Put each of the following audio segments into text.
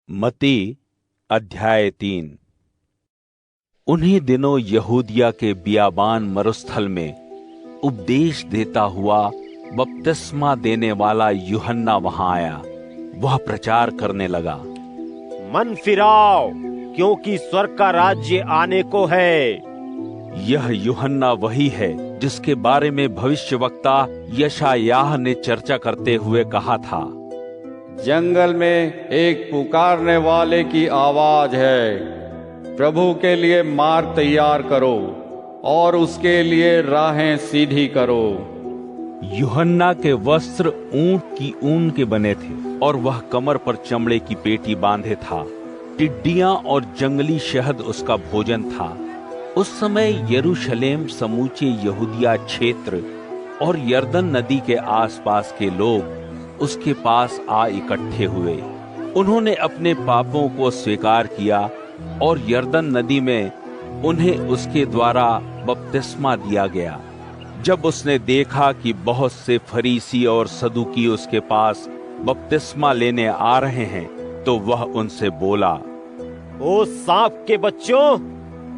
मत्ती अध्याय 3। उन्हीं दिनों यहूदिया के बियाबान मरुस्थल में उपदेश देता हुआ बपतिस्मा देने वाला यूहन्ना वहां आया। वह प्रचार करने लगा, मन फिराओ, क्योंकि स्वर्ग का राज्य आने को है। यह यूहन्ना वही है जिसके बारे में भविष्यवक्ता यशायाह ने चर्चा करते हुए कहा था, जंगल में एक पुकारने वाले की आवाज है, प्रभु के लिए मार्ग तैयार करो और उसके लिए राहें सीधी करो। यूहन्ना के वस्त्र ऊंट की ऊन के बने थे और वह कमर पर चमड़े की पेटी बांधे था। टिड्डियां और जंगली शहद उसका भोजन था। उस समय यरूशलेम, समूचे यहूदिया क्षेत्र और यरदन नदी के आसपास के लोग उसके पास आ इकट्ठे हुए। उन्होंने अपने पापों को स्वीकार किया और यरदन नदी में उन्हें उसके द्वारा बपतिस्मा दिया गया। जब उसने देखा कि बहुत से फरीसी और सदुकी उसके पास बपतिस्मा लेने आ रहे हैं, तो वह उनसे बोला, ओ सांप के बच्चों,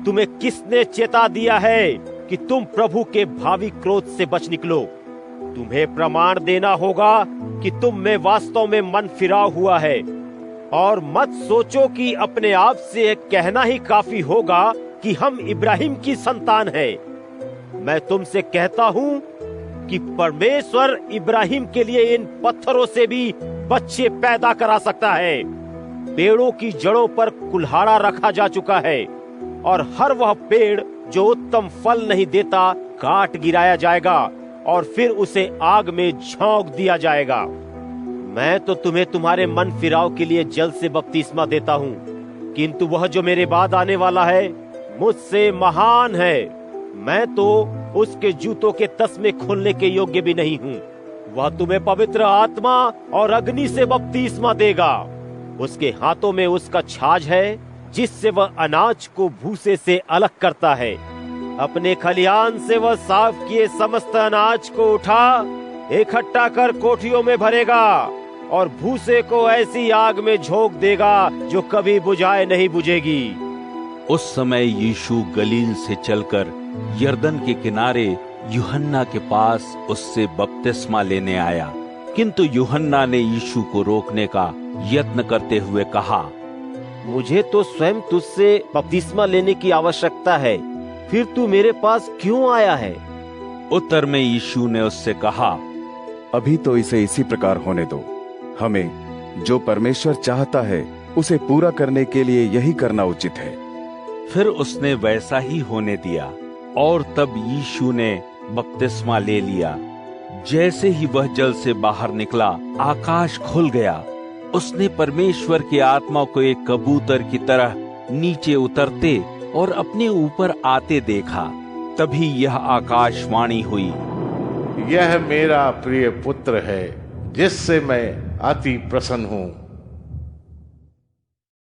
तुम्हें किसने चेता दिया है कि तुम प्रभु के भावी क्रोध से बच निकलो? तुम्हें प्रमाण देना होगा कि तुम में वास्तव में मन फिराव हुआ है, और मत सोचो कि अपने आप से कहना ही काफी होगा कि हम इब्राहिम की संतान हैं। मैं तुमसे कहता हूँ कि परमेश्वर इब्राहिम के लिए इन पत्थरों से भी बच्चे पैदा करा सकता है। पेड़ों की जड़ों पर कुल्हाड़ा रखा जा चुका है, और हर वह पेड़ जो उत्तम फल नहीं देता काट गिराया जाएगा और फिर उसे आग में झोंक दिया जाएगा। मैं तो तुम्हें तुम्हारे मन फिराव के लिए जल से बपतिस्मा देता हूँ, किंतु वह जो मेरे बाद आने वाला है मुझसे महान है। मैं तो उसके जूतों के तस्मे खोलने के योग्य भी नहीं हूँ। वह तुम्हें पवित्र आत्मा और अग्नि से बपतिस्मा देगा। उसके हाथों में उसका छाछ है, जिससे वह अनाज को भूसे से अलग करता है। अपने खलिहान से वह साफ किए समस्त अनाज को उठा इकट्ठा कर कोठियों में भरेगा और भूसे को ऐसी आग में झोंक देगा जो कभी बुझाए नहीं बुझेगी। उस समय यीशु गलील से चलकर यरदन के किनारे यूहन्ना के पास उससे बपतिस्मा लेने आया। किंतु यूहन्ना ने यीशु को रोकने का यत्न करते हुए कहा, मुझे तो स्वयं तुझसे बपतिस्मा लेने की आवश्यकता है, फिर तू मेरे पास क्यों आया है? उत्तर में यीशु ने उससे कहा, अभी तो इसे इसी प्रकार होने दो। हमें जो परमेश्वर चाहता है उसे पूरा करने के लिए यही करना उचित है। फिर उसने वैसा ही होने दिया, और तब यीशु ने बपतिस्मा ले लिया। जैसे ही वह जल से बाहर निकला, आकाश खुल गया। उसने परमेश्वर की आत्मा को एक कबूतर की तरह नीचे उतरते और अपने ऊपर आते देखा। तभी यह आकाशवाणी हुई, यह मेरा प्रिय पुत्र है, जिससे मैं अति प्रसन्न हूँ।